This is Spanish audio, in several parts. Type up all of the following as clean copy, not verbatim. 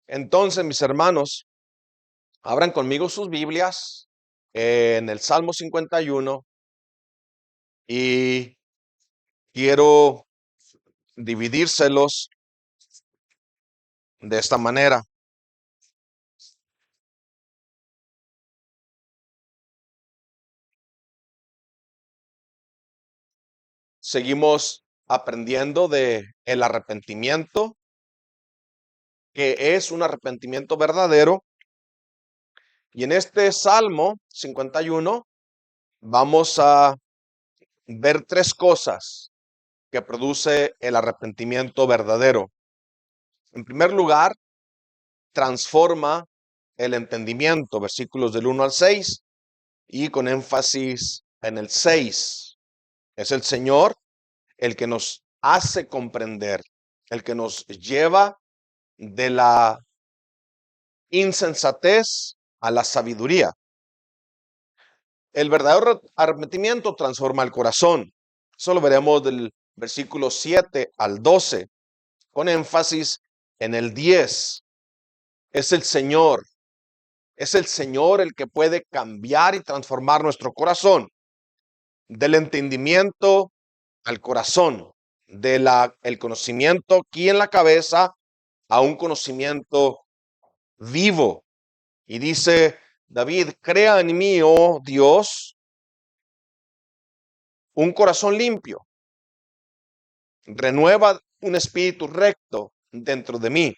Entonces, mis hermanos, abran conmigo sus Biblias en el Salmo 51 y quiero dividírselos de esta manera. Seguimos aprendiendo de el arrepentimiento, que es un arrepentimiento verdadero. Y en este Salmo 51 vamos a ver tres cosas que produce el arrepentimiento verdadero. En primer lugar, transforma el entendimiento, versículos del 1 al 6, y con énfasis en el 6. Es el Señor el que nos hace comprender, el que nos lleva de la insensatez a la sabiduría. El verdadero arrepentimiento transforma el corazón. Eso lo veremos del versículo 7 al 12, con énfasis en el 10. Es el Señor el que puede cambiar y transformar nuestro corazón, del entendimiento al corazón, el conocimiento aquí en la cabeza a un conocimiento vivo. Y dice David, crea en mí, oh Dios, un corazón limpio, renueva un espíritu recto dentro de mí.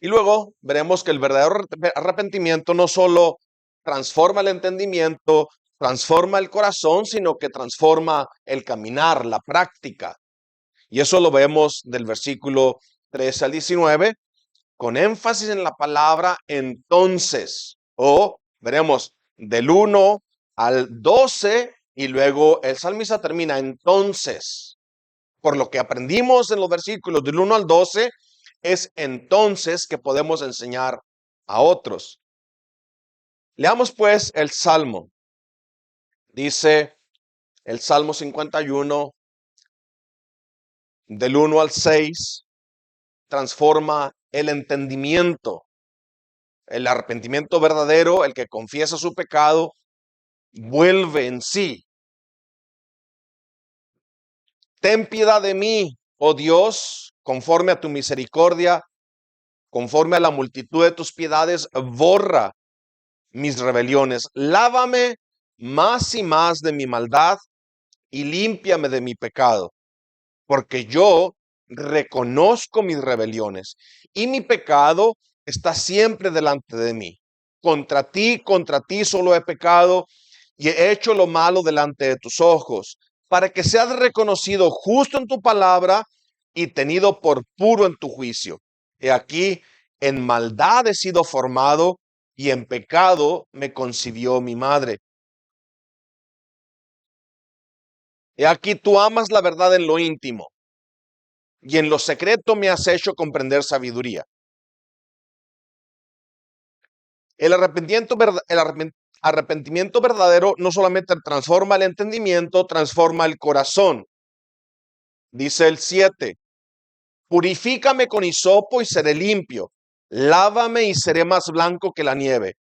Y luego veremos que el verdadero arrepentimiento no solo transforma el entendimiento, transforma el corazón, sino que transforma el caminar, la práctica. Y eso lo vemos del versículo 13 al 19, con énfasis en la palabra entonces, o veremos del 1 al 12, y luego el salmista termina entonces. Por lo que aprendimos en los versículos del 1 al 12, es entonces que podemos enseñar a otros. Leamos pues el Salmo. Dice el Salmo 51, del 1 al 6, transforma el entendimiento. El arrepentimiento verdadero, el que confiesa su pecado, vuelve en sí. Ten piedad de mí, oh Dios, conforme a tu misericordia, conforme a la multitud de tus piedades, borra mis rebeliones. Lávame más y más de mi maldad y límpiame de mi pecado, porque yo reconozco mis rebeliones y mi pecado está siempre delante de mí. Contra ti solo he pecado y he hecho lo malo delante de tus ojos, para que seas reconocido justo en tu palabra y tenido por puro en tu juicio. He aquí, en maldad he sido formado y en pecado me concibió mi madre. He aquí, tú amas la verdad en lo íntimo y en lo secreto me has hecho comprender sabiduría. El arrepentimiento verdadero no solamente transforma el entendimiento, transforma el corazón. Dice el 7, purifícame con hisopo y seré limpio, lávame y seré más blanco que la nieve.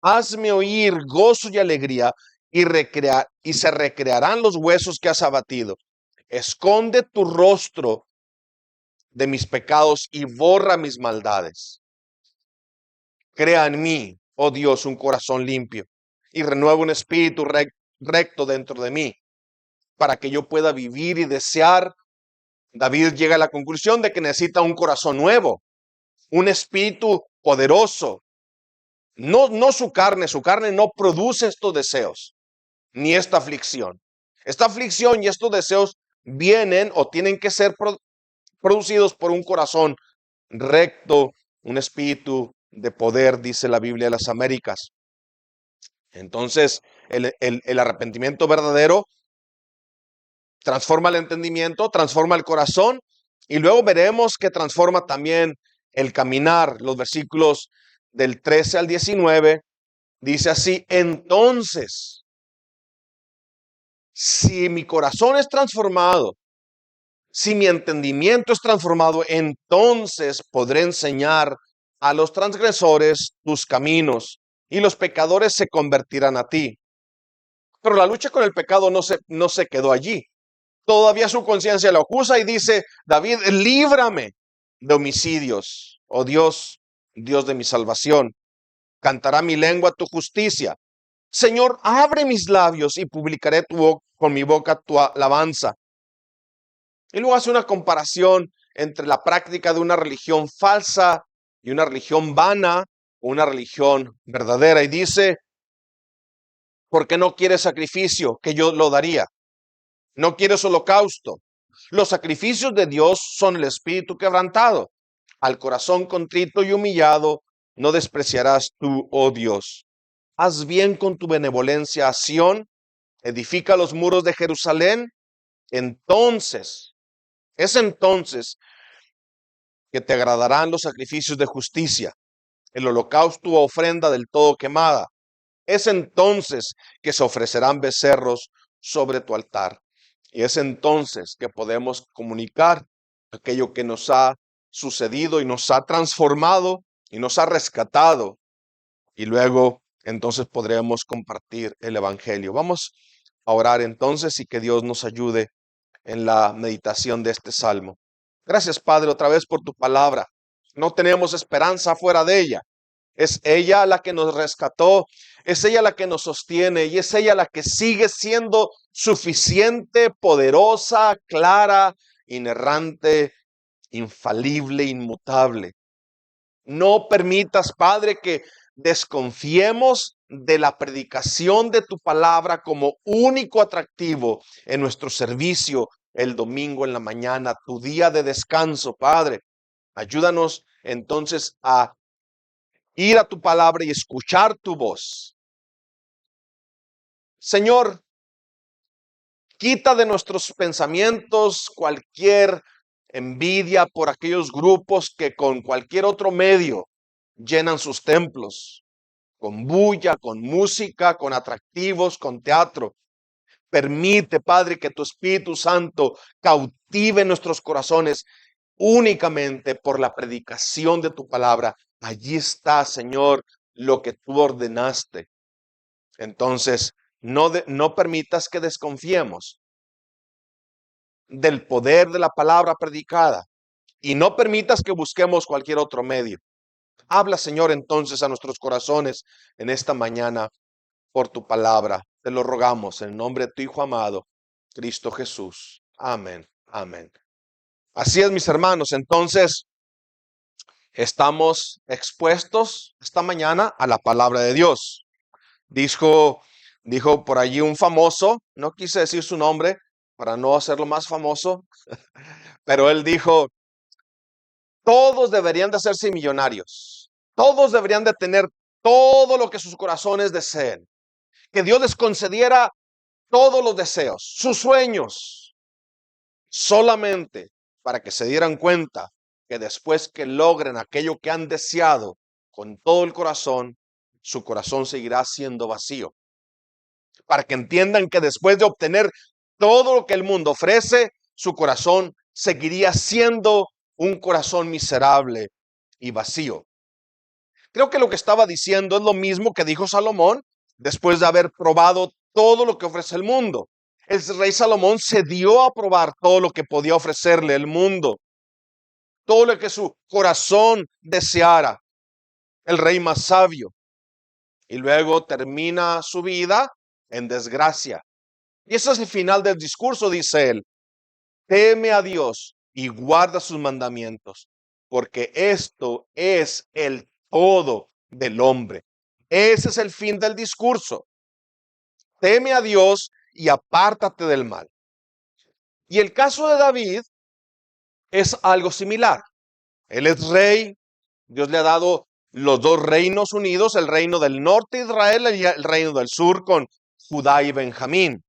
Hazme oír gozo y alegría y se recrearán los huesos que has abatido. Esconde tu rostro de mis pecados y borra mis maldades. Crea en mí, oh Dios, un corazón limpio y renueva un espíritu recto dentro de mí, para que yo pueda vivir y desear. David llega a la conclusión de que necesita un corazón nuevo, un espíritu poderoso. No su carne no produce estos deseos, ni esta aflicción. Esta aflicción y estos deseos vienen o tienen que ser producidos por un corazón recto, un espíritu de poder, dice la Biblia de las Américas. Entonces, el arrepentimiento verdadero transforma el entendimiento, transforma el corazón, y luego veremos que transforma también el caminar. Los versículos del 13 al 19 dice así: entonces, si mi corazón es transformado, Si mi entendimiento es transformado, entonces podré enseñar a los transgresores tus caminos y los pecadores se convertirán a ti. Pero la lucha con el pecado no se quedó allí. Todavía su conciencia lo acusa y dice, David, líbrame de homicidios. Oh Dios, Dios de mi salvación, cantará mi lengua tu justicia. Señor, abre mis labios y publicaré con mi boca tu alabanza. Y luego hace una comparación entre la práctica de una religión falsa y una religión vana, o una religión verdadera. Y dice, ¿por qué no quieres sacrificio? Que yo lo daría. No quieres holocausto. Los sacrificios de Dios son el espíritu quebrantado. Al corazón contrito y humillado no despreciarás tú, oh Dios. Haz bien con tu benevolencia a Sión, edifica los muros de Jerusalén. Es entonces que te agradarán los sacrificios de justicia, el holocausto u ofrenda del todo quemada. Es entonces que se ofrecerán becerros sobre tu altar. Y es entonces que podemos comunicar aquello que nos ha sucedido y nos ha transformado y nos ha rescatado. Y luego entonces podremos compartir el evangelio. Vamos a orar entonces y que Dios nos ayude en la meditación de este salmo. Gracias, Padre, otra vez por tu palabra. No tenemos esperanza fuera de ella. Es ella la que nos rescató, es ella la que nos sostiene y es ella la que sigue siendo suficiente, poderosa, clara, inerrante, infalible, inmutable. No permitas, Padre, que desconfiemos de la predicación de tu palabra como único atractivo en nuestro servicio el domingo en la mañana, tu día de descanso, Padre. Ayúdanos entonces a ir a tu palabra y escuchar tu voz. Señor, quita de nuestros pensamientos cualquier envidia por aquellos grupos que con cualquier otro medio llenan sus templos, con bulla, con música, con atractivos, con teatro. Permite, Padre, que tu Espíritu Santo cautive nuestros corazones únicamente por la predicación de tu palabra. Allí está, Señor, lo que tú ordenaste. Entonces, no permitas que desconfiemos del poder de la palabra predicada y no permitas que busquemos cualquier otro medio. Habla, Señor, entonces a nuestros corazones en esta mañana por tu palabra. Te lo rogamos en el nombre de tu Hijo amado, Cristo Jesús. Amén. Amén. Así es, mis hermanos. Entonces, estamos expuestos esta mañana a la palabra de Dios. Dijo por allí un famoso, no quise decir su nombre para no hacerlo más famoso, pero él dijo, todos deberían de hacerse millonarios. Todos deberían de tener todo lo que sus corazones deseen. Que Dios les concediera todos los deseos, sus sueños, solamente para que se dieran cuenta que después que logren aquello que han deseado con todo el corazón, su corazón seguirá siendo vacío. Para que entiendan que después de obtener todo lo que el mundo ofrece, su corazón seguiría siendo un corazón miserable y vacío. Creo que lo que estaba diciendo es lo mismo que dijo Salomón después de haber probado todo lo que ofrece el mundo. El rey Salomón se dio a probar todo lo que podía ofrecerle el mundo, todo lo que su corazón deseara, el rey más sabio. Y luego termina su vida en desgracia. Y ese es el final del discurso, dice él. Teme a Dios y guarda sus mandamientos, porque esto es el todo del hombre. Ese es el fin del discurso. Teme a Dios y apártate del mal. Y el caso de David es algo similar. Él es rey, Dios le ha dado los dos reinos unidos, el reino del norte de Israel y el reino del sur con Judá y Benjamín.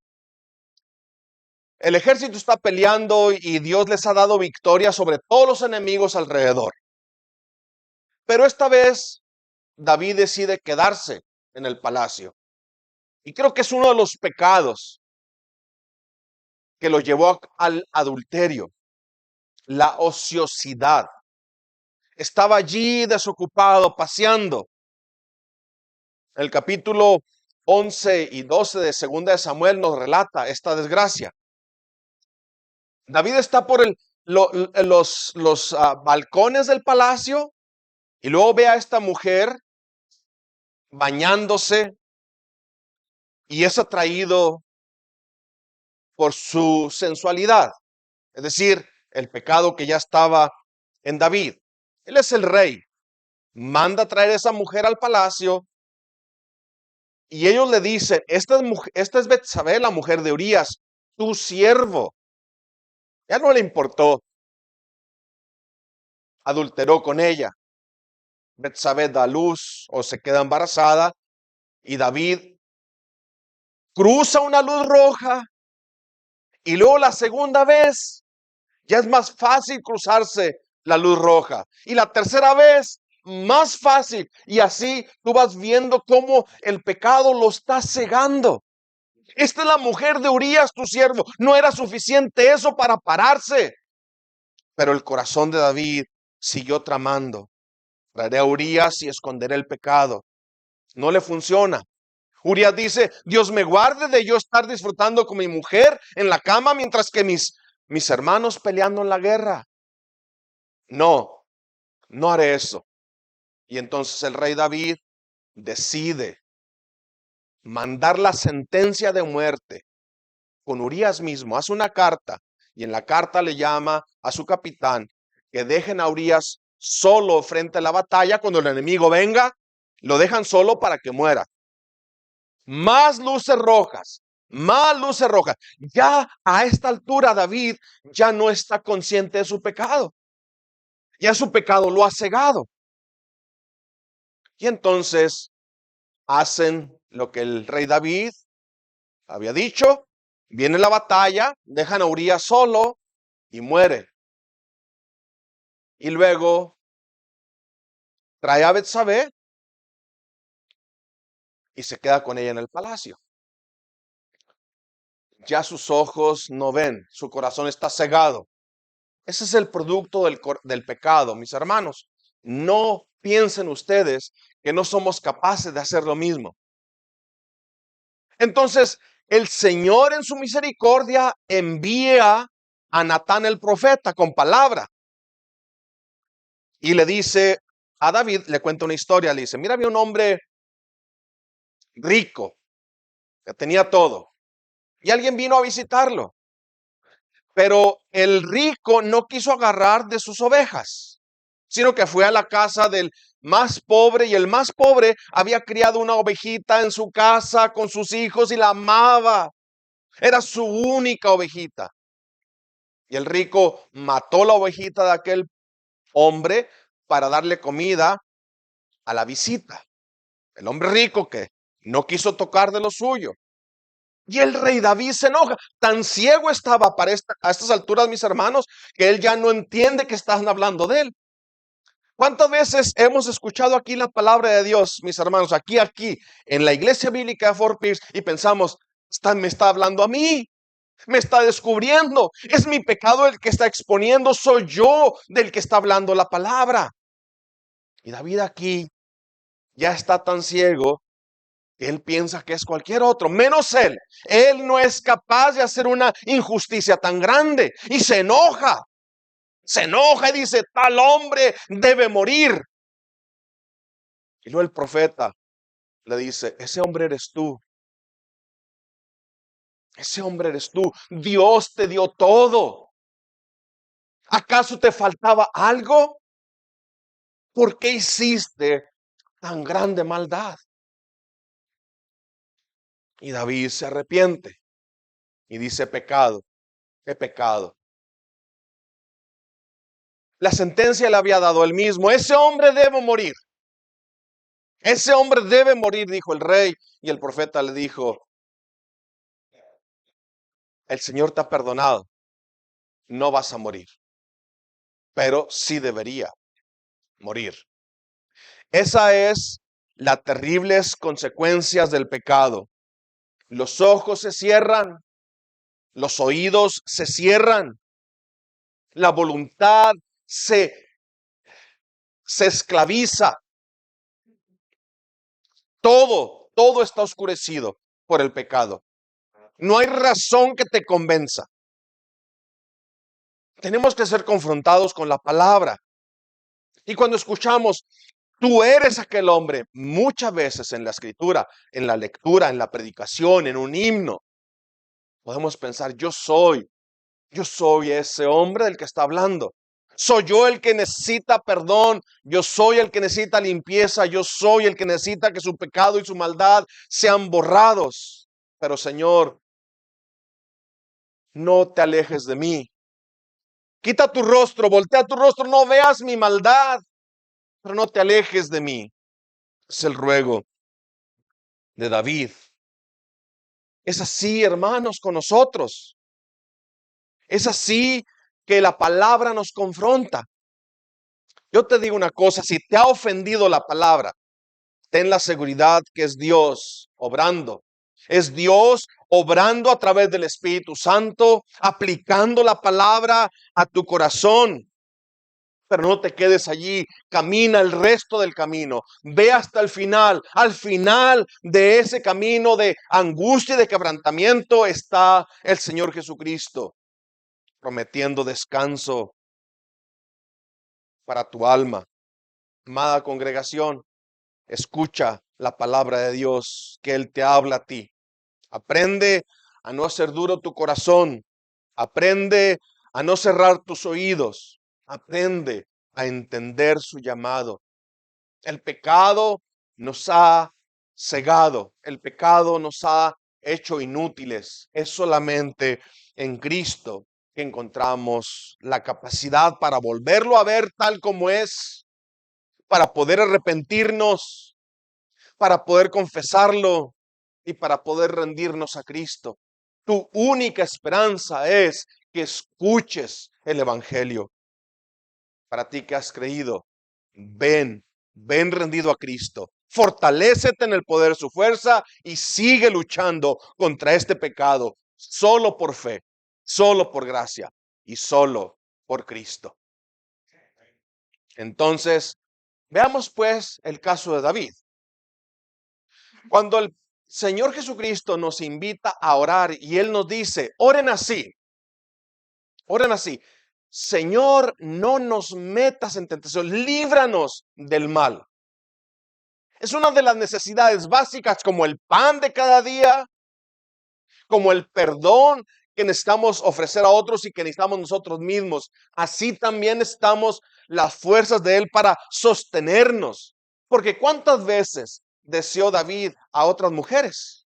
El ejército está peleando y Dios les ha dado victoria sobre todos los enemigos alrededor. Pero esta vez David decide quedarse en el palacio. Y creo que es uno de los pecados que lo llevó al adulterio. la ociosidad. Estaba allí desocupado, paseando. El capítulo 11 y 12 de Segunda de Samuel nos relata esta desgracia. David está por los balcones del palacio y luego ve a esta mujer bañándose y es atraído por su sensualidad, es decir, el pecado que ya estaba en David. Él es el rey, manda a traer a esa mujer al palacio y ellos le dicen, esta es Betsabé, la mujer de Urías, tu siervo. Ya no le importó, adulteró con ella. Betsabé da luz o se queda embarazada y David cruza una luz roja y luego la segunda vez ya es más fácil cruzarse la luz roja y la tercera vez más fácil y así tú vas viendo cómo el pecado lo está cegando. Esta es la mujer de Urías, tu siervo. No era suficiente eso para pararse, pero el corazón de David siguió tramando. Traeré a Urías y esconderé el pecado. No le funciona. Urías dice, Dios me guarde de yo estar disfrutando con mi mujer en la cama mientras que mis hermanos peleando en la guerra. No, no haré eso. Y entonces el rey David decide mandar la sentencia de muerte con Urías mismo. Hace una carta y en la carta le llama a su capitán que dejen a Urías solo frente a la batalla. Cuando el enemigo venga, lo dejan solo para que muera. Más luces rojas, más luces rojas. Ya a esta altura David ya no está consciente de su pecado. Ya su pecado lo ha cegado. Y entonces hacen lo que el rey David había dicho. Viene la batalla, dejan a Urías solo y muere. Y luego trae a Betsabé y se queda con ella en el palacio. Ya sus ojos no ven, su corazón está cegado. Ese es el producto del pecado, mis hermanos. No piensen ustedes que no somos capaces de hacer lo mismo. Entonces, el Señor en su misericordia envía a Natán el profeta con palabra. Y le dice a David, le cuenta una historia, le dice, mira, había un hombre rico que tenía todo. Y alguien vino a visitarlo. Pero el rico no quiso agarrar de sus ovejas, sino que fue a la casa del más pobre y el más pobre había criado una ovejita en su casa con sus hijos y la amaba. Era su única ovejita. Y el rico mató la ovejita de aquel hombre para darle comida a la visita. El hombre rico que no quiso tocar de lo suyo. Y el rey David se enoja. Tan ciego estaba a estas alturas, mis hermanos, que él ya no entiende que están hablando de él. ¿Cuántas veces hemos escuchado aquí la palabra de Dios, mis hermanos, aquí, en la iglesia bíblica de Fort Pierce y pensamos, me está hablando a mí, me está descubriendo, es mi pecado el que está exponiendo, soy yo del que está hablando la palabra? Y David aquí ya está tan ciego que él piensa que es cualquier otro, menos él. Él no es capaz de hacer una injusticia tan grande y se enoja. Se enoja y dice, tal hombre debe morir. Y luego el profeta le dice, ese hombre eres tú. Ese hombre eres tú. Dios te dio todo. ¿Acaso te faltaba algo? ¿Por qué hiciste tan grande maldad? Y David se arrepiente y dice, pecado, he pecado. La sentencia le había dado él mismo, ese hombre debe morir. Ese hombre debe morir, dijo el rey. Y el profeta le dijo, el Señor te ha perdonado, no vas a morir, pero sí debería morir. Esa es las terribles consecuencias del pecado. Los ojos se cierran, los oídos se cierran, La voluntad se esclaviza. Todo está oscurecido por el pecado. No hay razón que te convenza. Tenemos que ser confrontados con la palabra. Y cuando escuchamos, tú eres aquel hombre, muchas veces en la escritura, en la lectura, en la predicación, en un himno, podemos pensar, yo soy ese hombre del que está hablando. Soy yo el que necesita perdón, yo soy el que necesita limpieza, yo soy el que necesita que su pecado y su maldad sean borrados. Pero Señor, no te alejes de mí. Quita tu rostro, voltea tu rostro, no veas mi maldad, pero no te alejes de mí. Es el ruego de David. Es así, hermanos, con nosotros. Es así que la palabra nos confronta. Yo te digo una cosa, si te ha ofendido la palabra, ten la seguridad que es Dios obrando. Es Dios obrando a través del Espíritu Santo, aplicando la palabra a tu corazón. Pero no te quedes allí, camina el resto del camino, ve hasta el final. Al final de ese camino de angustia y de quebrantamiento está el Señor Jesucristo, prometiendo descanso para tu alma. Amada congregación, escucha la palabra de Dios, que Él te habla a ti. Aprende a no hacer duro tu corazón. Aprende a no cerrar tus oídos. Aprende a entender su llamado. El pecado nos ha cegado. El pecado nos ha hecho inútiles. Es solamente en Cristo que encontramos la capacidad para volverlo a ver tal como es, para poder arrepentirnos, para poder confesarlo y para poder rendirnos a Cristo. Tu única esperanza es que escuches el Evangelio. Para ti que has creído, ven rendido a Cristo. Fortalécete en el poder de su fuerza y sigue luchando contra este pecado, solo por fe, solo por gracia y solo por Cristo. Entonces, veamos pues el caso de David. Cuando el Señor Jesucristo nos invita a orar y Él nos dice, oren así, Señor, no nos metas en tentación, líbranos del mal. Es una de las necesidades básicas, como el pan de cada día, como el perdón que necesitamos ofrecer a otros y que necesitamos nosotros mismos. Así también necesitamos las fuerzas de Él para sostenernos. Porque ¿cuántas veces deseó David a otras mujeres?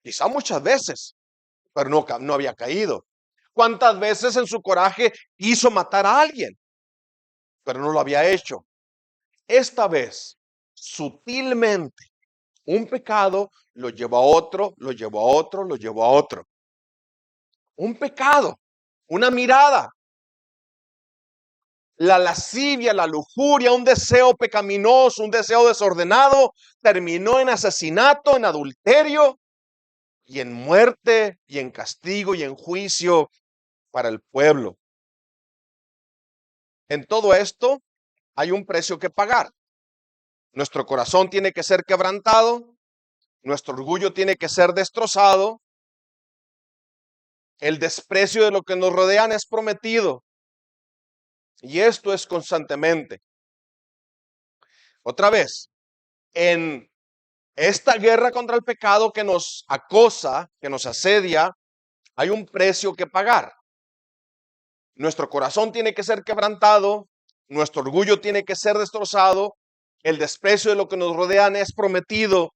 Quizá muchas veces, pero no había caído. ¿Cuántas veces en su coraje quiso matar a alguien? Pero no lo había hecho. Esta vez, sutilmente, un pecado lo llevó a otro, lo llevó a otro, lo llevó a otro. Un pecado, una mirada, la lascivia, la lujuria, un deseo pecaminoso, un deseo desordenado, terminó en asesinato, en adulterio y en muerte y en castigo y en juicio para el pueblo. En todo esto hay un precio que pagar. Nuestro corazón tiene que ser quebrantado, nuestro orgullo tiene que ser destrozado, el desprecio de lo que nos rodean es prometido. Y esto es constantemente. Otra vez, en esta guerra contra el pecado que nos acosa, que nos asedia, hay un precio que pagar. Nuestro corazón tiene que ser quebrantado, nuestro orgullo tiene que ser destrozado, el desprecio de lo que nos rodean es prometido,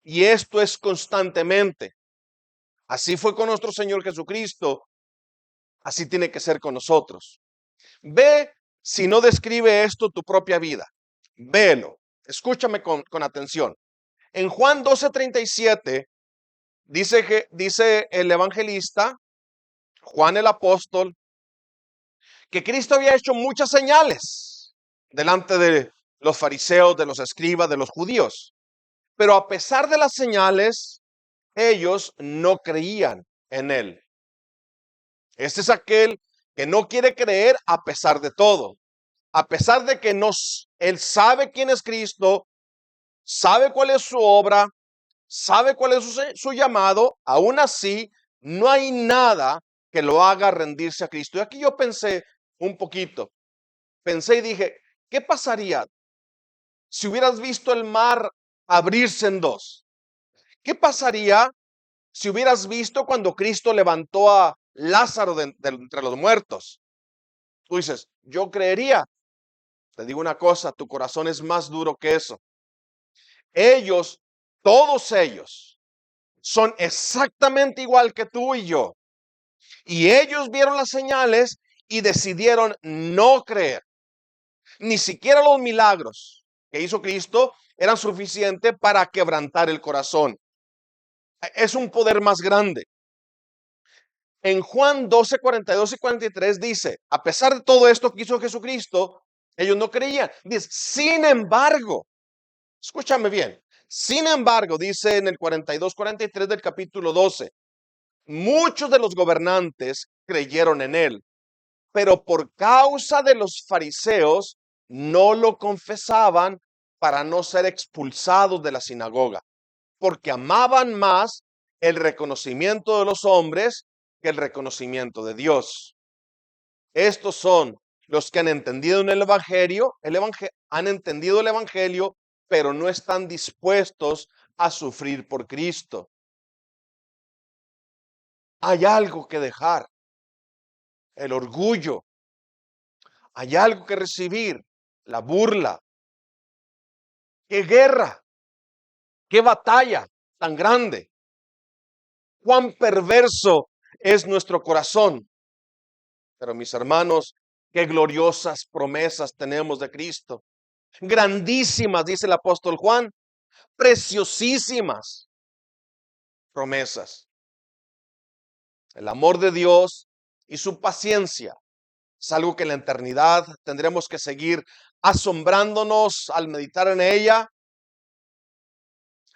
y esto es constantemente. Así fue con nuestro Señor Jesucristo, así tiene que ser con nosotros. Ve si no describe esto tu propia vida. Véelo, escúchame con atención. En Juan 12:37 dice el evangelista, Juan el apóstol, que Cristo había hecho muchas señales delante de los fariseos, de los escribas, de los judíos. Pero a pesar de las señales, ellos no creían en él. Este es aquel que no quiere creer a pesar de todo, a pesar de que él sabe quién es Cristo, sabe cuál es su obra, sabe cuál es su llamado, aún así no hay nada que lo haga rendirse a Cristo. Y aquí yo pensé un poquito, pensé y dije, ¿qué pasaría si hubieras visto el mar abrirse en dos? ¿Qué pasaría si hubieras visto cuando Cristo levantó a Lázaro de entre los muertos? Tú dices, yo creería. Te digo una cosa, tu corazón es más duro que eso. Ellos, todos ellos, son exactamente igual que tú y yo. Y ellos vieron las señales y decidieron no creer. Ni siquiera los milagros que hizo Cristo eran suficientes para quebrantar el corazón. Es un poder más grande. En Juan 12, 42 y 43 dice, a pesar de todo esto que hizo Jesucristo, ellos no creían. Dice, sin embargo, escúchame bien, sin embargo, dice en el 42, 43 del capítulo 12, muchos de los gobernantes creyeron en él, pero por causa de los fariseos no lo confesaban para no ser expulsados de la sinagoga, porque amaban más el reconocimiento de los hombres que el reconocimiento de Dios. Estos son los que han entendido en han entendido el evangelio, pero no están dispuestos a sufrir por Cristo. Hay algo que dejar, el orgullo, hay algo que recibir, la burla. ¡Qué guerra! ¡Qué batalla tan grande! ¡Cuán perverso es nuestro corazón! Pero mis hermanos, qué gloriosas promesas tenemos de Cristo. Grandísimas, dice el apóstol Juan, preciosísimas promesas. El amor de Dios y su paciencia es algo que en la eternidad tendremos que seguir asombrándonos al meditar en ella,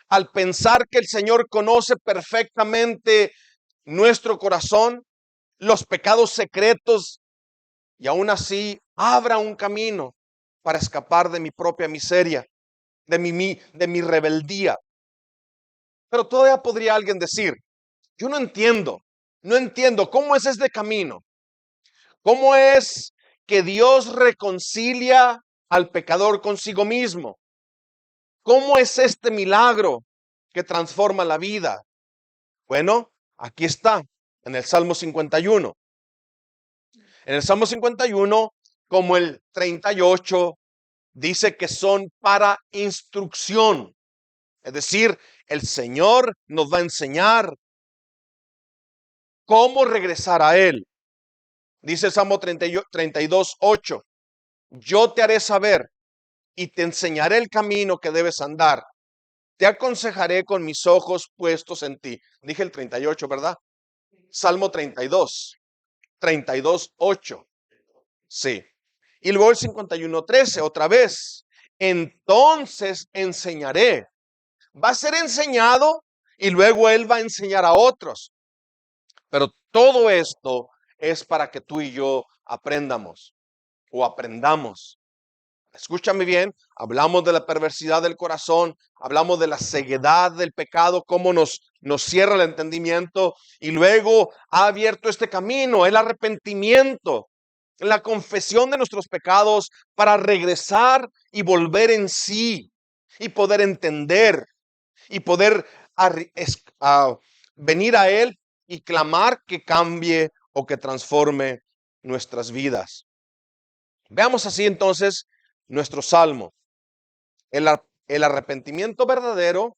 al pensar que el Señor conoce perfectamente nuestro corazón, los pecados secretos, y aún así abra un camino para escapar de mi propia miseria, de mi rebeldía. Pero todavía podría alguien decir, yo no entiendo cómo es este camino, cómo es que Dios reconcilia al pecador consigo mismo, cómo es este milagro que transforma la vida. Bueno, aquí está, en el Salmo 51. En el Salmo 51, como el 38, dice que son para instrucción. Es decir, el Señor nos va a enseñar cómo regresar a Él. Dice el Salmo 32, 8. Yo te haré saber y te enseñaré el camino que debes andar. Te aconsejaré con mis ojos puestos en ti. Dije el 38, ¿verdad? Salmo 32, 8. Sí. Y luego el 51, 13, otra vez. Entonces enseñaré. Va a ser enseñado y luego Él va a enseñar a otros. Pero todo esto es para que tú y yo aprendamos o aprendamos. Escúchame bien, hablamos de la perversidad del corazón, hablamos de la ceguedad del pecado, cómo nos cierra el entendimiento y luego ha abierto este camino, el arrepentimiento, la confesión de nuestros pecados para regresar y volver en sí y poder entender y poder venir a Él y clamar que cambie o que transforme nuestras vidas. Veamos así entonces nuestro salmo, el arrepentimiento verdadero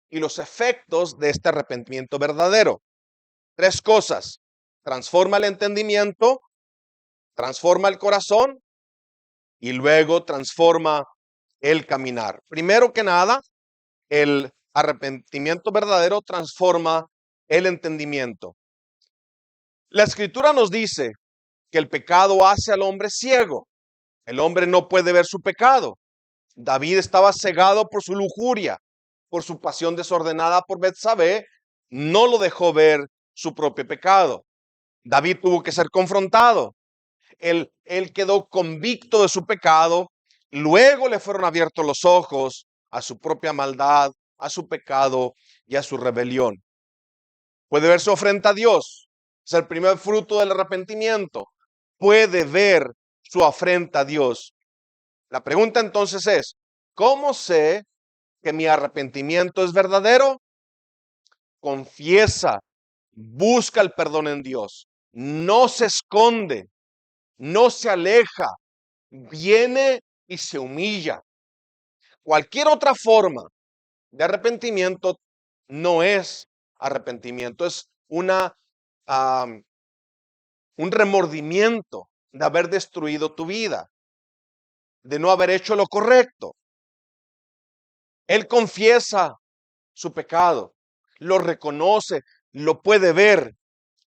y los efectos de este arrepentimiento verdadero. Tres cosas: transforma el entendimiento, transforma el corazón y luego transforma el caminar. Primero que nada, el arrepentimiento verdadero transforma el entendimiento. La escritura nos dice que el pecado hace al hombre ciego. El hombre no puede ver su pecado. David estaba cegado por su lujuria, por su pasión desordenada por Betsabé, no lo dejó ver su propio pecado. David tuvo que ser confrontado. Él quedó convicto de su pecado. Luego le fueron abiertos los ojos a su propia maldad, a su pecado y a su rebelión. Puede ver su afrenta a Dios. Es el primer fruto del arrepentimiento. Puede ver su afrenta a Dios. La pregunta entonces es, ¿cómo sé que mi arrepentimiento es verdadero? Confiesa, busca el perdón en Dios. No se esconde, no se aleja, viene y se humilla. Cualquier otra forma de arrepentimiento no es arrepentimiento, es un remordimiento de haber destruido tu vida, de no haber hecho lo correcto. Él confiesa su pecado, lo reconoce, lo puede ver.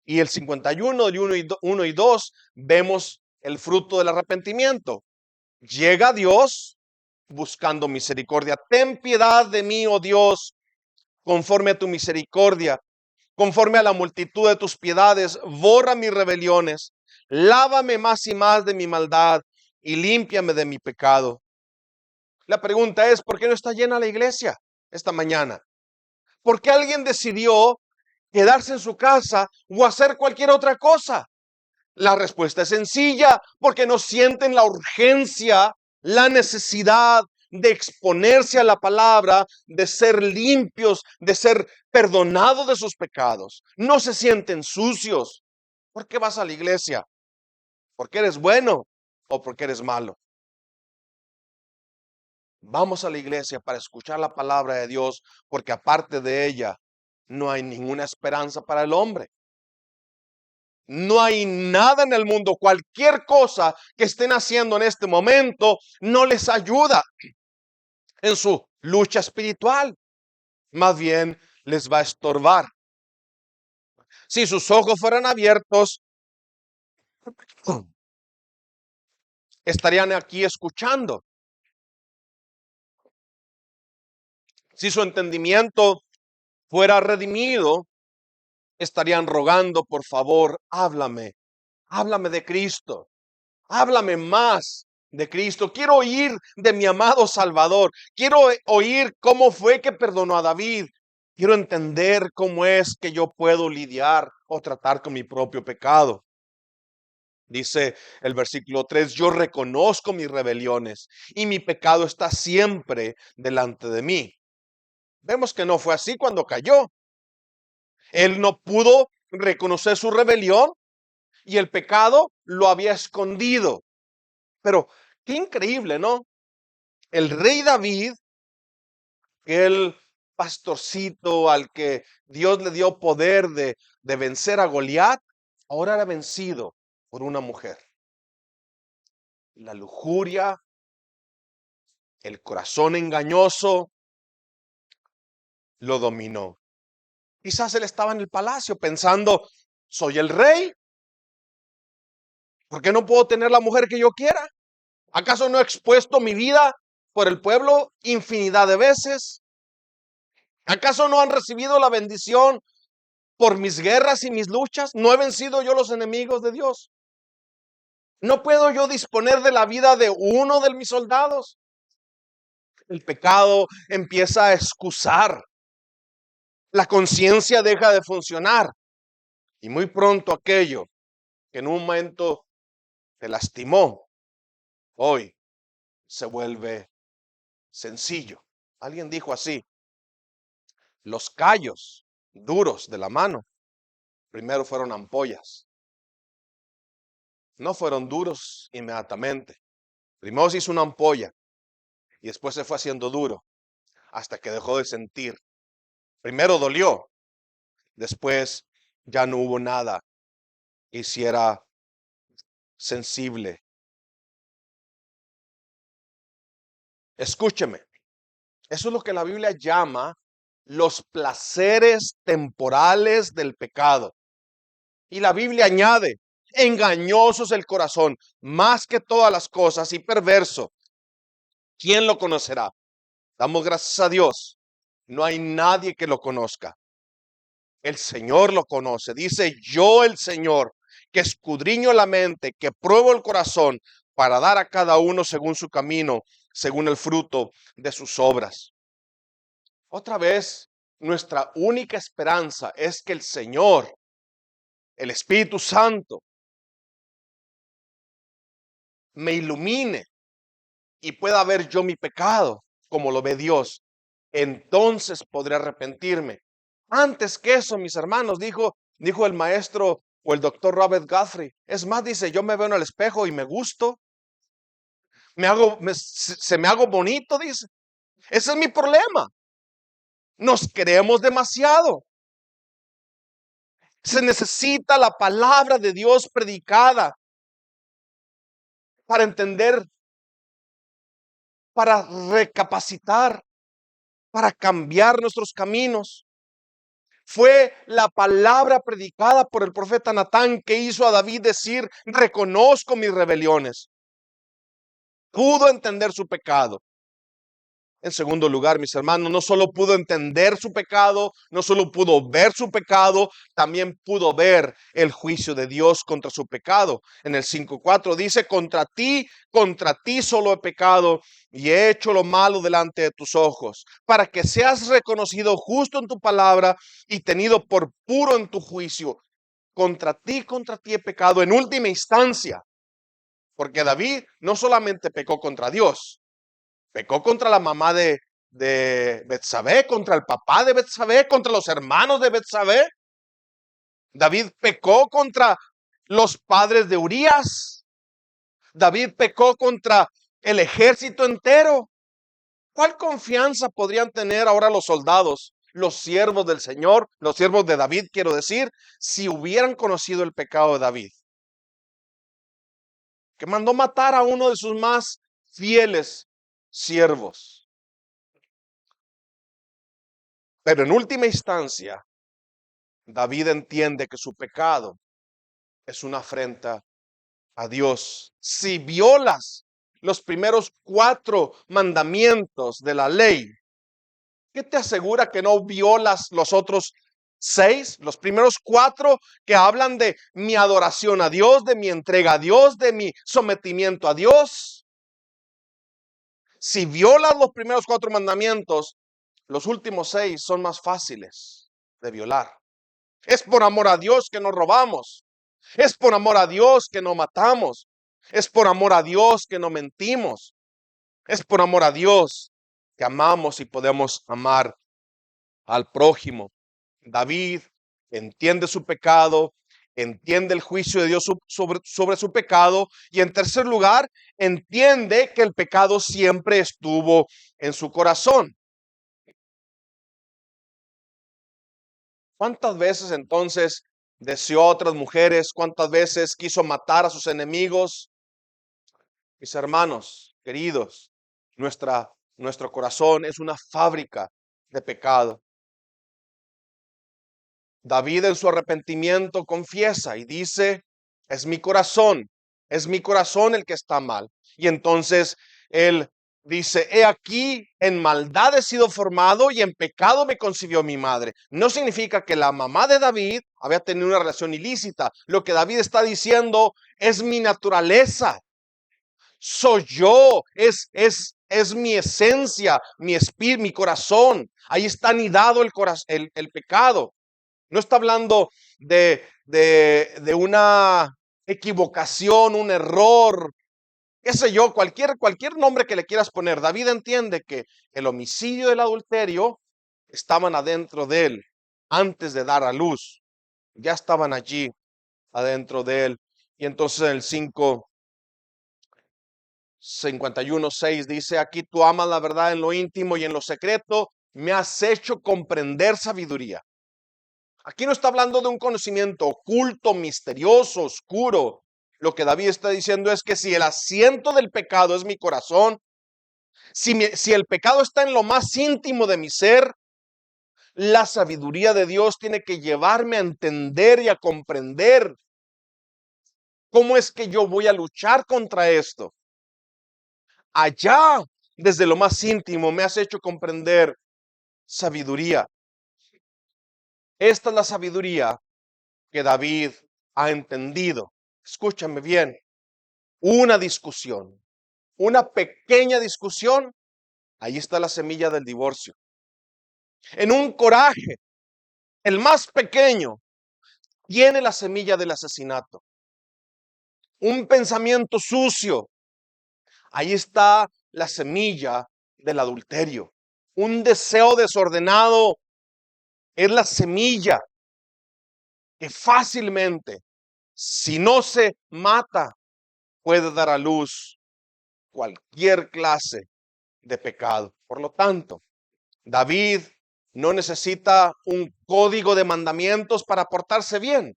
Y el 51 del 1 y 2 vemos el fruto del arrepentimiento. Llega a Dios buscando misericordia. Ten piedad de mí, oh Dios, conforme a tu misericordia, conforme a la multitud de tus piedades, borra mis rebeliones, lávame más y más de mi maldad y límpiame de mi pecado. La pregunta es, ¿por qué no está llena la iglesia esta mañana? ¿Por qué alguien decidió quedarse en su casa o hacer cualquier otra cosa? La respuesta es sencilla, porque no sienten la urgencia, la necesidad de exponerse a la palabra, de ser limpios, de ser perdonados de sus pecados. No se sienten sucios. ¿Por qué vas a la iglesia? ¿Porque eres bueno o porque eres malo? Vamos a la iglesia para escuchar la palabra de Dios, porque aparte de ella no hay ninguna esperanza para el hombre. No hay nada en el mundo, cualquier cosa que estén haciendo en este momento no les ayuda en su lucha espiritual. Más bien les va a estorbar. Si sus ojos fueran abiertos, estarían aquí escuchando. Si su entendimiento fuera redimido, estarían rogando, por favor, háblame de Cristo. Háblame más de Cristo. Quiero oír de mi amado Salvador. Quiero oír cómo fue que perdonó a David. Quiero entender cómo es que yo puedo lidiar o tratar con mi propio pecado. Dice el versículo 3, yo reconozco mis rebeliones y mi pecado está siempre delante de mí. Vemos que no fue así cuando cayó. Él no pudo reconocer su rebelión y el pecado lo había escondido. Pero qué increíble, ¿no? El rey David, el pastorcito al que Dios le dio poder de vencer a Goliat, ahora era vencido por una mujer. La lujuria, el corazón engañoso, lo dominó. Quizás él estaba en el palacio pensando, soy el rey, ¿por qué no puedo tener la mujer que yo quiera? ¿Acaso no he expuesto mi vida por el pueblo infinidad de veces? ¿Acaso no han recibido la bendición por mis guerras y mis luchas? ¿No he vencido yo los enemigos de Dios? ¿No puedo yo disponer de la vida de uno de mis soldados? El pecado empieza a excusar. La conciencia deja de funcionar. Y muy pronto aquello que en un momento te lastimó, hoy se vuelve sencillo. Alguien dijo así, los callos duros de la mano primero fueron ampollas. No fueron duros inmediatamente. Primero se hizo una ampolla y después se fue haciendo duro hasta que dejó de sentir. Primero dolió, después ya no hubo nada que hiciera sensible. Escúcheme, eso es lo que la Biblia llama los placeres temporales del pecado. Y la Biblia añade, engañoso es el corazón, más que todas las cosas, y perverso. ¿Quién lo conocerá? Damos gracias a Dios. No hay nadie que lo conozca. El Señor lo conoce. Dice, yo el Señor que escudriño la mente, que pruebo el corazón, para dar a cada uno según su camino, según el fruto de sus obras. Otra vez, nuestra única esperanza es que el Señor, el Espíritu Santo, me ilumine y pueda ver yo mi pecado como lo ve Dios. Entonces podré arrepentirme. Antes que eso, mis hermanos, dijo el maestro o el doctor Robert Guthrie. Es más, dice, yo me veo en el espejo y me gusto, se me hago bonito, dice. Ese es mi problema. Nos creemos demasiado. Se necesita la palabra de Dios predicada para entender, para recapacitar, para cambiar nuestros caminos. Fue la palabra predicada por el profeta Natán que hizo a David decir, reconozco mis rebeliones. Pudo entender su pecado. En segundo lugar, mis hermanos, no solo pudo entender su pecado, no solo pudo ver su pecado, también pudo ver el juicio de Dios contra su pecado. En el 5:4 dice, contra ti solo he pecado y he hecho lo malo delante de tus ojos, para que seas reconocido justo en tu palabra y tenido por puro en tu juicio. Contra ti he pecado en última instancia, porque David no solamente pecó contra Dios, pecó contra la mamá de Betsabé, contra el papá de Betsabé, contra los hermanos de Betsabé. David pecó contra los padres de Urías. David pecó contra el ejército entero. ¿Cuál confianza podrían tener ahora los soldados, los siervos del Señor, los siervos de David, quiero decir, si hubieran conocido el pecado de David? Que mandó matar a uno de sus más fieles siervos. Pero en última instancia, David entiende que su pecado es una afrenta a Dios. Si violas los primeros 4 mandamientos de la ley, ¿qué te asegura que no violas los otros 6? Los primeros 4 que hablan de mi adoración a Dios, de mi entrega a Dios, de mi sometimiento a Dios. Si violas los primeros 4 mandamientos, los últimos 6 son más fáciles de violar. Es por amor a Dios que no robamos. Es por amor a Dios que no matamos. Es por amor a Dios que no mentimos. Es por amor a Dios que amamos y podemos amar al prójimo. David entiende su pecado, entiende el juicio de Dios sobre su pecado y en tercer lugar, entiende que el pecado siempre estuvo en su corazón. ¿Cuántas veces entonces deseó a otras mujeres? ¿Cuántas veces quiso matar a sus enemigos? Mis hermanos, queridos, nuestro corazón es una fábrica de pecado. David en su arrepentimiento confiesa y dice, es mi corazón el que está mal. Y entonces él dice, he aquí, en maldad he sido formado y en pecado me concibió mi madre. No significa que la mamá de David había tenido una relación ilícita. Lo que David está diciendo es mi naturaleza. Soy yo, es mi esencia, mi espíritu, mi corazón. Ahí está anidado el pecado. No está hablando de una equivocación, un error, qué sé yo, cualquier nombre que le quieras poner. David entiende que el homicidio y el adulterio estaban adentro de él antes de dar a luz. Ya estaban allí adentro de él. Y entonces en el 51:6 dice, aquí tú amas la verdad en lo íntimo y en lo secreto, me has hecho comprender sabiduría. Aquí no está hablando de un conocimiento oculto, misterioso, oscuro. Lo que David está diciendo es que si el asiento del pecado es mi corazón, si el pecado está en lo más íntimo de mi ser, la sabiduría de Dios tiene que llevarme a entender y a comprender cómo es que yo voy a luchar contra esto. Allá, desde lo más íntimo, me has hecho comprender sabiduría. Esta es la sabiduría que David ha entendido, escúchame bien, una discusión, una pequeña discusión, ahí está la semilla del divorcio. En un coraje, el más pequeño, tiene la semilla del asesinato. Un pensamiento sucio, ahí está la semilla del adulterio. Un deseo desordenado es la semilla que fácilmente, si no se mata, puede dar a luz cualquier clase de pecado. Por lo tanto, David no necesita un código de mandamientos para portarse bien.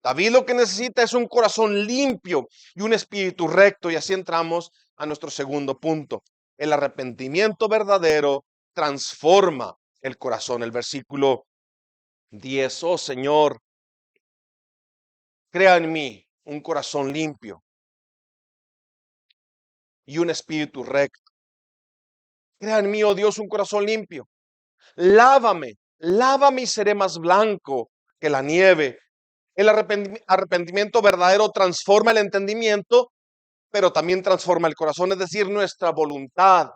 David lo que necesita es un corazón limpio y un espíritu recto. Y así entramos a nuestro segundo punto. El arrepentimiento verdadero transforma el corazón. El versículo 10, oh Señor, crea en mí un corazón limpio y un espíritu recto. Crea en mí, oh Dios, un corazón limpio. Lávame, lávame y seré más blanco que la nieve. El arrepentimiento verdadero transforma el entendimiento, pero también transforma el corazón, es decir, nuestra voluntad,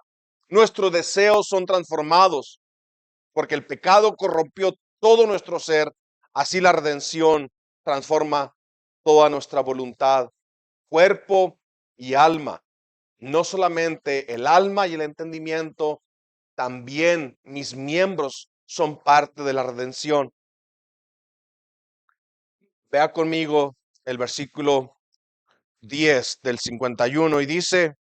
nuestros deseos son transformados, porque el pecado corrompió todo nuestro ser, así la redención transforma toda nuestra voluntad, cuerpo y alma. No solamente el alma y el entendimiento, también mis miembros son parte de la redención. Vea conmigo el versículo 10 del 51 y dice,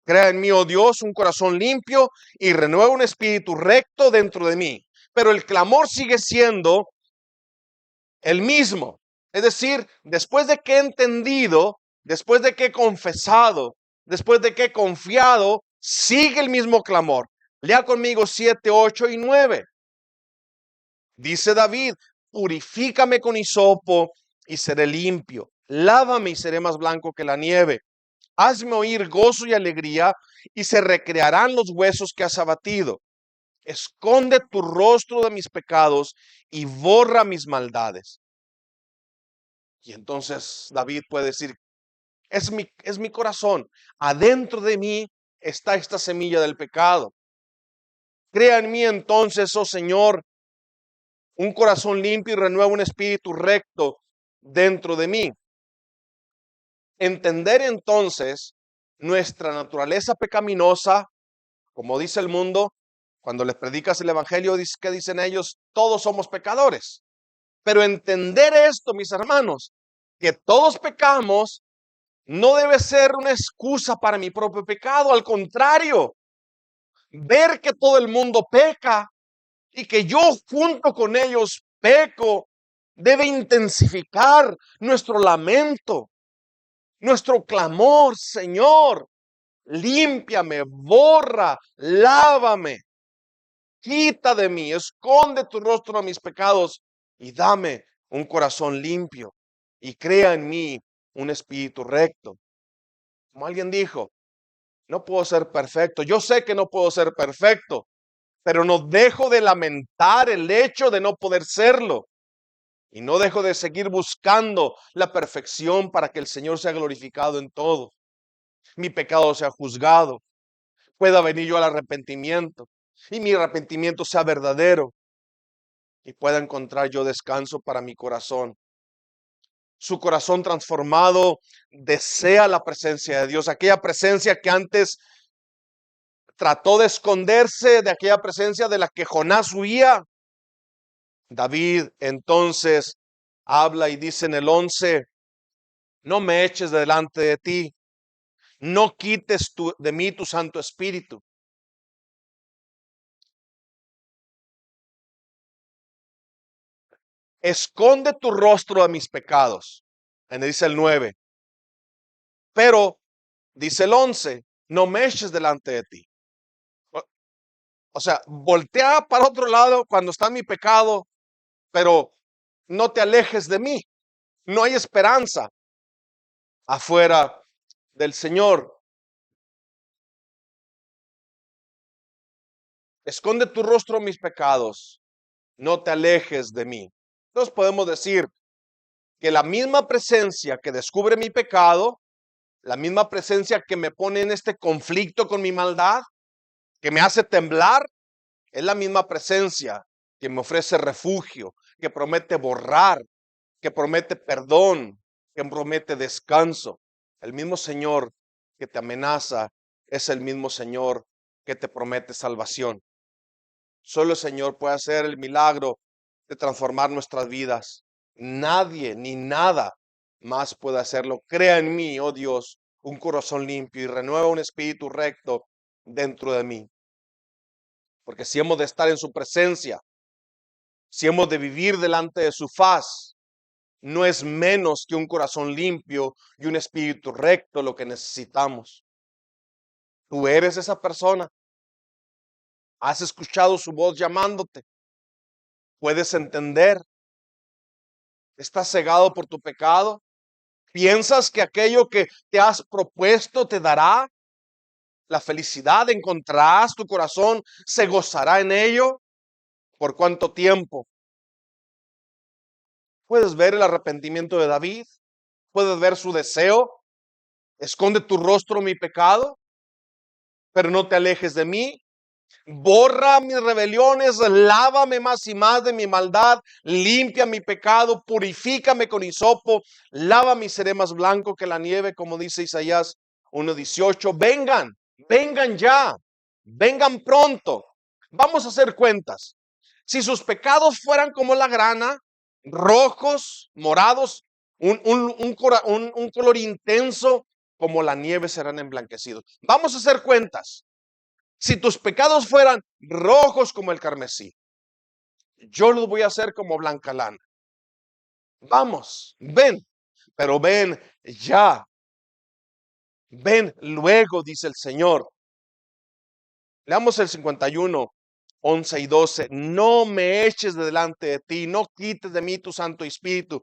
crea en mí, oh Dios, un corazón limpio y renueva un espíritu recto dentro de mí. Pero el clamor sigue siendo el mismo. Es decir, después de que he entendido, después de que he confesado, después de que he confiado, sigue el mismo clamor. Lea conmigo 7, 8 y 9. Dice David, purifícame con hisopo y seré limpio. Lávame y seré más blanco que la nieve. Hazme oír gozo y alegría y se recrearán los huesos que has abatido. Esconde tu rostro de mis pecados y borra mis maldades. Y entonces David puede decir, es mi corazón. Adentro de mí está esta semilla del pecado. Crea en mí entonces, oh Señor, un corazón limpio y renueva un espíritu recto dentro de mí. Entender entonces nuestra naturaleza pecaminosa, como dice el mundo, cuando les predicas el evangelio, ¿qué dicen ellos? Todos somos pecadores. Pero entender esto, mis hermanos, que todos pecamos, no debe ser una excusa para mi propio pecado. Al contrario, ver que todo el mundo peca y que yo junto con ellos peco, debe intensificar nuestro lamento, nuestro clamor. Señor, límpiame, borra, lávame, quita de mí, esconde tu rostro a mis pecados y dame un corazón limpio y crea en mí un espíritu recto. Como alguien dijo, no puedo ser perfecto. Yo sé que no puedo ser perfecto, pero no dejo de lamentar el hecho de no poder serlo. Y no dejo de seguir buscando la perfección para que el Señor sea glorificado en todo. Mi pecado sea juzgado. Pueda venir yo al arrepentimiento. Y mi arrepentimiento sea verdadero. Y pueda encontrar yo descanso para mi corazón. Su corazón transformado desea la presencia de Dios. Aquella presencia que antes trató de esconderse, de aquella presencia de la que Jonás huía. David entonces habla y dice en el 11, no me eches delante de ti, no quites de mí tu Santo Espíritu. Esconde tu rostro a mis pecados. Dice el 9. Pero, dice el 11, no me eches delante de ti. O sea, voltea para otro lado cuando está mi pecado, pero no te alejes de mí. No hay esperanza afuera del Señor. Esconde tu rostro a mis pecados, no te alejes de mí. Entonces podemos decir, que la misma presencia que descubre mi pecado, la misma presencia que me pone en este conflicto con mi maldad, que me hace temblar, es la misma presencia que me ofrece refugio, que promete borrar, que promete perdón, que promete descanso. El mismo Señor que te amenaza es el mismo Señor que te promete salvación. Solo el Señor puede hacer el milagro de transformar nuestras vidas. Nadie ni nada más puede hacerlo. Crea en mí, oh Dios, un corazón limpio y renueva un espíritu recto dentro de mí. Porque si hemos de estar en su presencia, si hemos de vivir delante de su faz, no es menos que un corazón limpio y un espíritu recto lo que necesitamos. Tú eres esa persona. Has escuchado su voz llamándote. Puedes entender. Estás cegado por tu pecado. ¿Piensas que aquello que te has propuesto te dará la felicidad? ¿Encontrarás tu corazón? ¿Se gozará en ello? ¿Por cuánto tiempo? ¿Puedes ver el arrepentimiento de David? ¿Puedes ver su deseo? Esconde tu rostro mi pecado, pero no te alejes de mí. Borra mis rebeliones, lávame más y más de mi maldad, limpia mi pecado, purifícame con hisopo, lávame y seré más blanco que la nieve, como dice Isaías 1:18. Vengan, vengan ya, vengan pronto. Vamos a hacer cuentas. Si sus pecados fueran como la grana, rojos, morados, un color intenso, como la nieve serán emblanquecidos. Vamos a hacer cuentas. Si tus pecados fueran rojos como el carmesí, yo los voy a hacer como blanca lana. Vamos, ven, pero ven ya. Ven luego, dice el Señor. Leamos el 51, 11 y 12. No me eches de delante de ti, no quites de mí tu Santo Espíritu.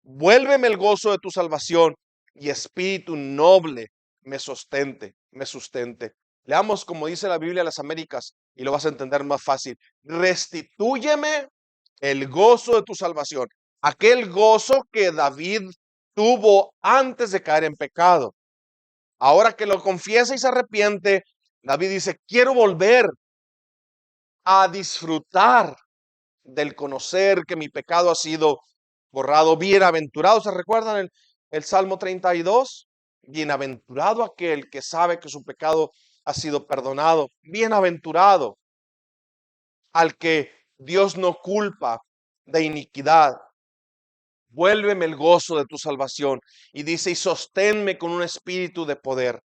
Vuélveme el gozo de tu salvación y espíritu noble me sustente. Leamos como dice la Biblia de las Américas y lo vas a entender más fácil. Restitúyeme el gozo de tu salvación. Aquel gozo que David tuvo antes de caer en pecado. Ahora que lo confiesa y se arrepiente, David dice, quiero volver a disfrutar del conocer que mi pecado ha sido borrado. Bienaventurado, ¿se recuerdan el Salmo 32? Bienaventurado aquel que sabe que su pecado ha sido perdonado. Bienaventurado al que Dios no culpa de iniquidad. Vuélveme el gozo de tu salvación. Y dice, y sosténme con un espíritu de poder.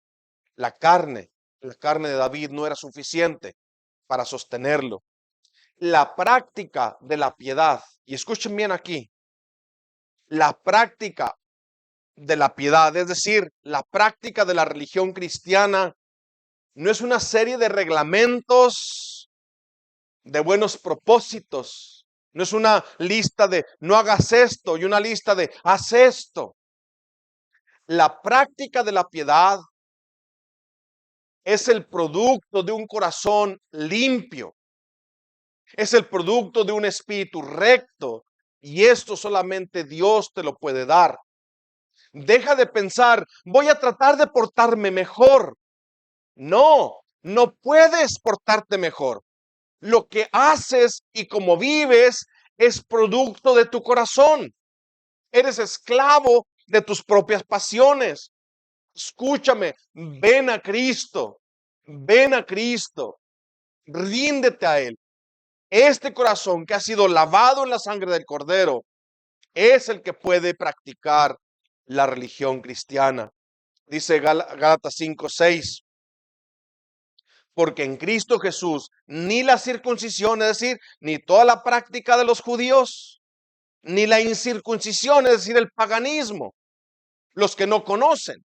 La carne de David no era suficiente para sostenerlo. La práctica de la piedad, y escuchen bien aquí, la práctica de la piedad, es decir, la práctica de la religión cristiana, no es una serie de reglamentos, de buenos propósitos, no es una lista de no hagas esto y una lista de haz esto. La práctica de la piedad es el producto de un corazón limpio. Es el producto de un espíritu recto y esto solamente Dios te lo puede dar. Deja de pensar, voy a tratar de portarme mejor. No, no puedes portarte mejor. Lo que haces y como vives es producto de tu corazón. Eres esclavo de tus propias pasiones. Escúchame, ven a Cristo, ven a Cristo, ríndete a Él. Este corazón que ha sido lavado en la sangre del Cordero es el que puede practicar la religión cristiana. Dice Gálatas 5:6, porque en Cristo Jesús ni la circuncisión, es decir, ni toda la práctica de los judíos, ni la incircuncisión, es decir, el paganismo, los que no conocen,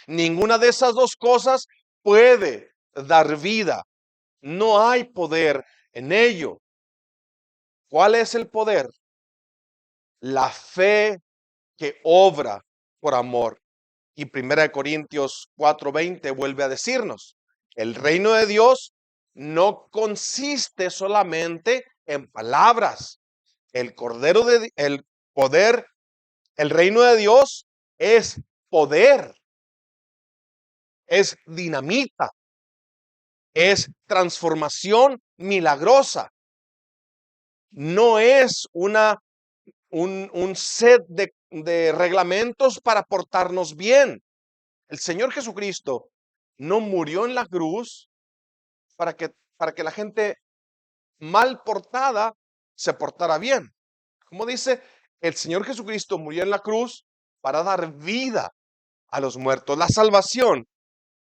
ninguna de esas dos cosas puede dar vida. No hay poder en ello. ¿Cuál es el poder? La fe que obra por amor. Y 1 Corintios 4:20 vuelve a decirnos, el reino de Dios no consiste solamente en palabras. El poder El reino de Dios es poder, es dinamita, es transformación milagrosa. No es un set de reglamentos para portarnos bien. El Señor Jesucristo no murió en la cruz para que la gente mal portada se portara bien. Como dice, el Señor Jesucristo murió en la cruz para dar vida a los muertos. La salvación,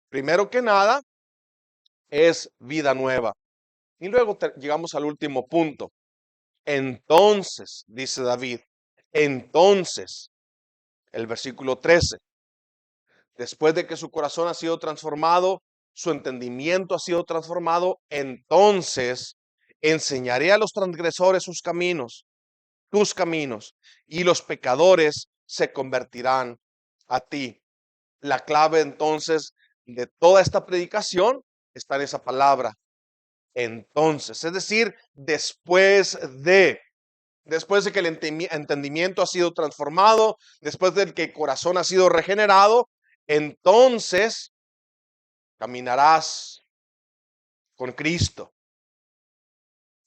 primero que nada, es vida nueva. Y luego llegamos al último punto. Entonces, dice David, entonces, el versículo 13, después de que su corazón ha sido transformado, su entendimiento ha sido transformado, entonces enseñaré a los transgresores sus caminos, tus caminos, y los pecadores se convertirán a ti. La clave entonces de toda esta predicación está en esa palabra, entonces, es decir, después de que el entendimiento ha sido transformado, después de que el corazón ha sido regenerado, entonces caminarás con Cristo.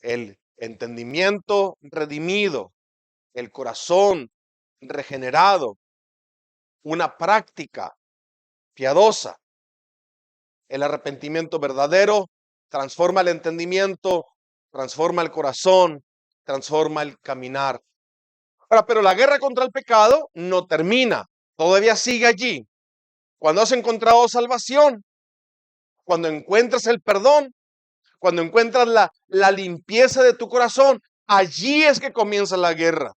El entendimiento redimido, el corazón regenerado, una práctica piadosa, el arrepentimiento verdadero transforma el entendimiento, transforma el corazón, transforma el caminar. Ahora, pero la guerra contra el pecado no termina, todavía sigue allí. Cuando has encontrado salvación, cuando encuentras el perdón, cuando encuentras la limpieza de tu corazón, allí es que comienza la guerra.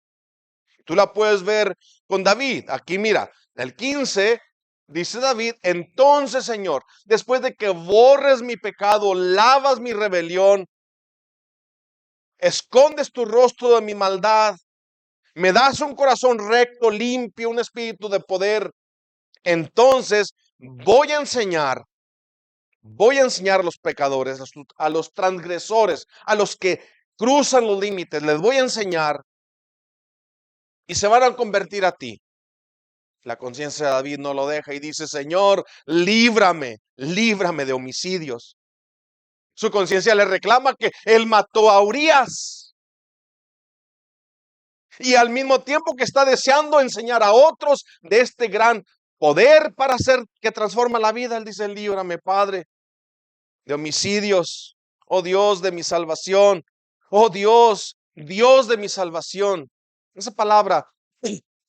Tú la puedes ver con David. Aquí mira, el 15 dice David, entonces Señor, después de que borres mi pecado, lavas mi rebelión, escondes tu rostro de mi maldad, me das un corazón recto, limpio, un espíritu de poder, entonces voy a enseñar a los pecadores, a los transgresores, a los que cruzan los límites, les voy a enseñar y se van a convertir a ti. La conciencia de David no lo deja y dice, Señor, líbrame de homicidios. Su conciencia le reclama que él mató a Urías. Y al mismo tiempo que está deseando enseñar a otros de este gran poder para hacer que transforma la vida, él dice, líbrame, Padre, de homicidios. Oh Dios de mi salvación. Oh Dios, Dios de mi salvación. Esa palabra,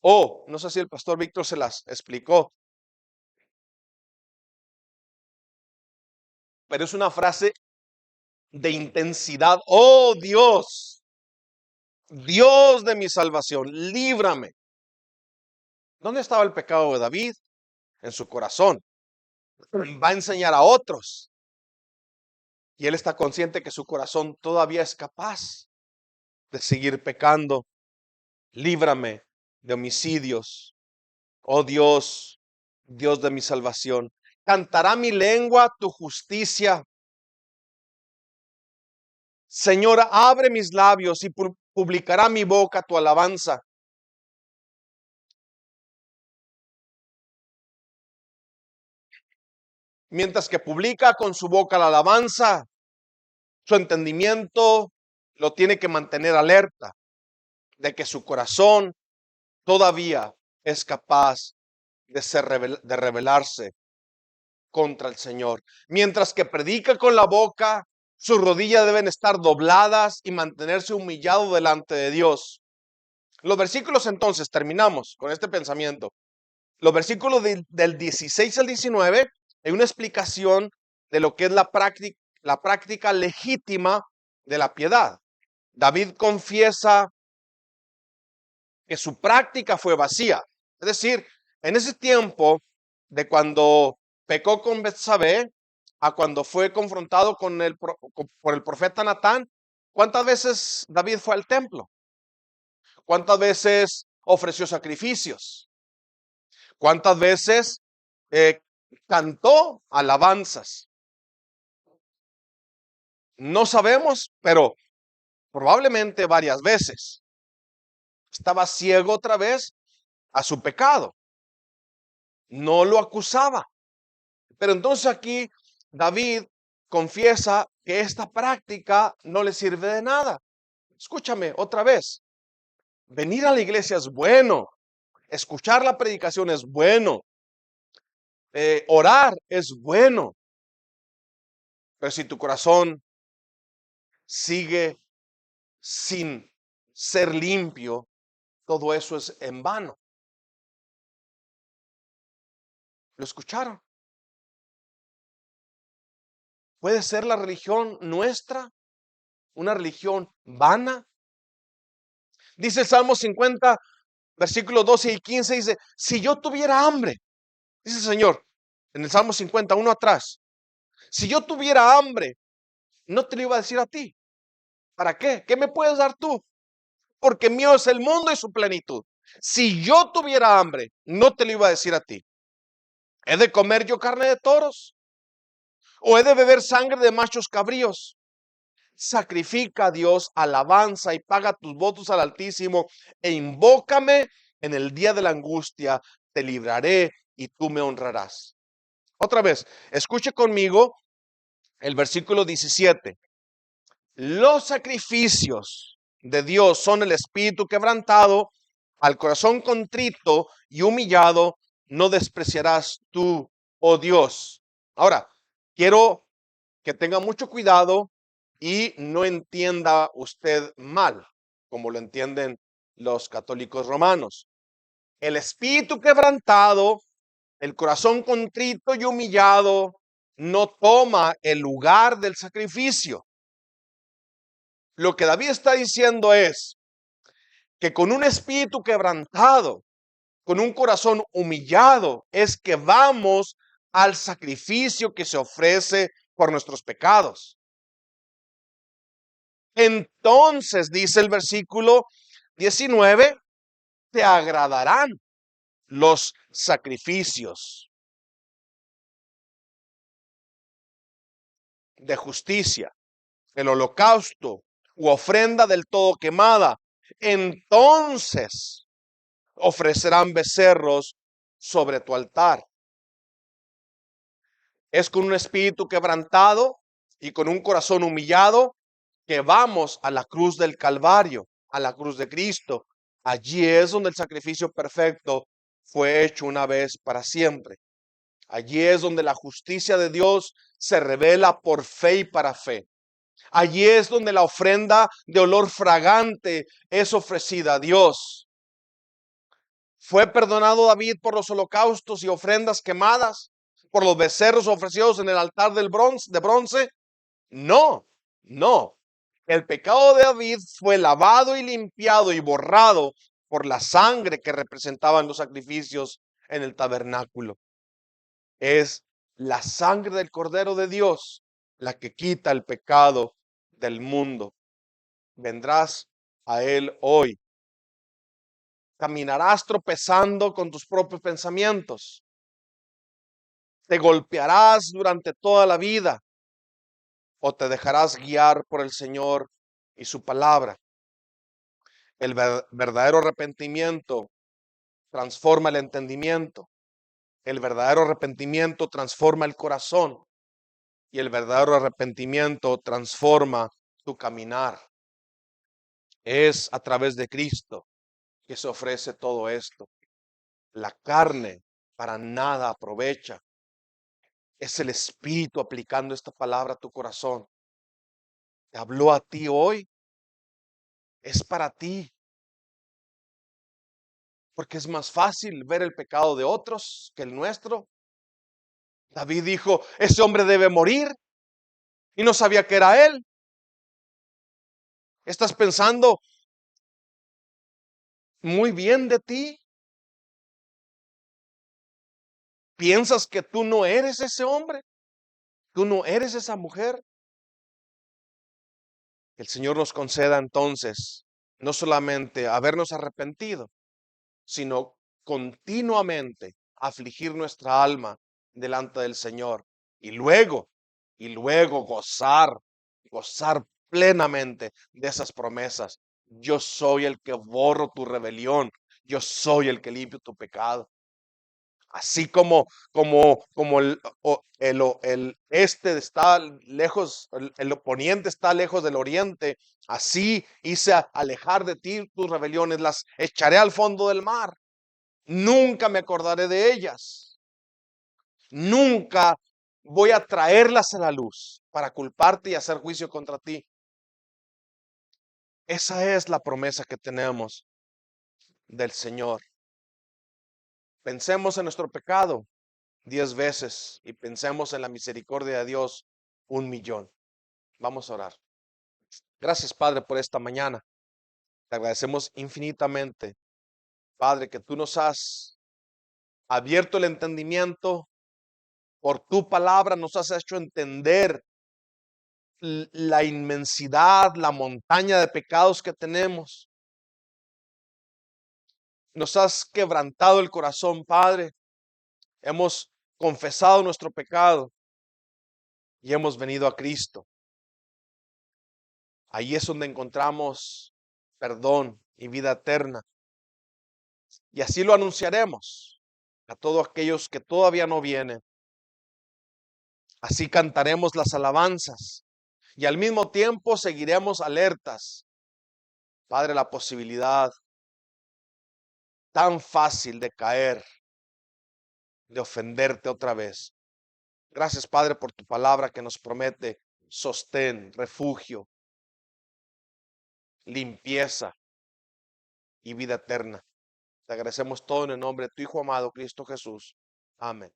oh, no sé si el pastor Víctor se las explicó, pero es una frase de intensidad. Oh Dios, Dios de mi salvación, líbrame. ¿Dónde estaba el pecado de David? En su corazón. Va a enseñar a otros. Y él está consciente que su corazón todavía es capaz de seguir pecando. Líbrame de homicidios. Oh Dios, Dios de mi salvación. Cantará mi lengua tu justicia. Señor, abre mis labios y publicará mi boca tu alabanza. Mientras que publica con su boca la alabanza, su entendimiento lo tiene que mantener alerta de que su corazón todavía es capaz de rebelarse contra el Señor. Mientras que predica con la boca, sus rodillas deben estar dobladas y mantenerse humillado delante de Dios. Los versículos entonces, terminamos con este pensamiento. Los versículos del 16 al 19 hay una explicación de lo que es la práctica legítima de la piedad. David confiesa que su práctica fue vacía. Es decir, en ese tiempo de cuando pecó con Betsabé a cuando fue confrontado por el profeta Natán, ¿cuántas veces David fue al templo? ¿Cuántas veces ofreció sacrificios? ¿Cuántas veces eh, cantó alabanzas? No sabemos, pero probablemente varias veces. Estaba ciego otra vez a su pecado, no lo acusaba. Pero entonces aquí David confiesa que esta práctica no le sirve de nada. Escúchame otra vez. Venir a la iglesia es bueno. Escuchar la predicación es bueno. Orar es bueno. Pero si tu corazón sigue sin ser limpio, todo eso es en vano. ¿Lo escucharon? ¿Puede ser la religión nuestra una religión vana? Dice el Salmo 50, versículos 12 y 15, dice, si yo tuviera hambre, dice el Señor, en el Salmo 50, uno atrás, si yo tuviera hambre, no te lo iba a decir a ti. ¿Para qué? ¿Qué me puedes dar tú? Porque mío es el mundo y su plenitud. Si yo tuviera hambre, no te lo iba a decir a ti. ¿He de comer yo carne de toros? ¿O he de beber sangre de machos cabríos? Sacrifica a Dios alabanza y paga tus votos al Altísimo e invócame en el día de la angustia, te libraré y tú me honrarás. Otra vez, escuche conmigo el versículo 17. Los sacrificios de Dios son el espíritu quebrantado, al corazón contrito y humillado, no despreciarás tú, oh Dios. Ahora, quiero que tenga mucho cuidado y no entienda usted mal, como lo entienden los católicos romanos. El espíritu quebrantado, el corazón contrito y humillado, no toma el lugar del sacrificio. Lo que David está diciendo es que con un espíritu quebrantado, con un corazón humillado, es que vamos al sacrificio que se ofrece por nuestros pecados. Entonces, dice el versículo 19, te agradarán los sacrificios de justicia, el holocausto u ofrenda del todo quemada. Entonces ofrecerán becerros sobre tu altar. Es con un espíritu quebrantado y con un corazón humillado que vamos a la cruz del Calvario, a la cruz de Cristo. Allí es donde el sacrificio perfecto fue hecho una vez para siempre. Allí es donde la justicia de Dios se revela por fe y para fe. Allí es donde la ofrenda de olor fragante es ofrecida a Dios. ¿Fue perdonado David por los holocaustos y ofrendas quemadas? ¿Por los becerros ofrecidos en el altar de bronce? No, no. El pecado de David fue lavado y limpiado y borrado por la sangre que representaban los sacrificios en el tabernáculo. Es la sangre del Cordero de Dios la que quita el pecado del mundo. Vendrás a Él hoy. Caminarás tropezando con tus propios pensamientos. Te golpearás durante toda la vida o te dejarás guiar por el Señor y su palabra. El verdadero arrepentimiento transforma el entendimiento. El verdadero arrepentimiento transforma el corazón. Y el verdadero arrepentimiento transforma tu caminar. Es a través de Cristo que se ofrece todo esto. La carne para nada aprovecha. Es el Espíritu aplicando esta palabra a tu corazón. Te habló a ti hoy. Es para ti. Porque es más fácil ver el pecado de otros que el nuestro. David dijo, ese hombre debe morir. Y no sabía que era él. ¿Estás pensando muy bien de ti? ¿Piensas que tú no eres ese hombre? ¿Tú no eres esa mujer? El Señor nos conceda entonces no solamente habernos arrepentido, sino continuamente afligir nuestra alma delante del Señor y luego gozar plenamente de esas promesas. Yo soy el que borro tu rebelión, Yo soy el que limpio tu pecado. Así como el este está lejos, el poniente está lejos del oriente, así hice alejar de ti tus rebeliones, las echaré al fondo del mar. Nunca me acordaré de ellas. Nunca voy a traerlas a la luz para culparte y hacer juicio contra ti. Esa es la promesa que tenemos del Señor. Pensemos en nuestro pecado 10 veces y pensemos en la misericordia de Dios 1,000,000. Vamos a orar. Gracias, Padre, por esta mañana. Te agradecemos infinitamente, Padre, que tú nos has abierto el entendimiento. Por tu palabra nos has hecho entender la inmensidad, la montaña de pecados que tenemos. Nos has quebrantado el corazón, Padre. Hemos confesado nuestro pecado y hemos venido a Cristo. Ahí es donde encontramos perdón y vida eterna. Y así lo anunciaremos a todos aquellos que todavía no vienen. Así cantaremos las alabanzas y al mismo tiempo seguiremos alertas. Padre, la posibilidad tan fácil de caer, de ofenderte otra vez. Gracias, Padre, por tu palabra que nos promete sostén, refugio, limpieza y vida eterna. Te agradecemos todo en el nombre de tu Hijo amado, Cristo Jesús. Amén.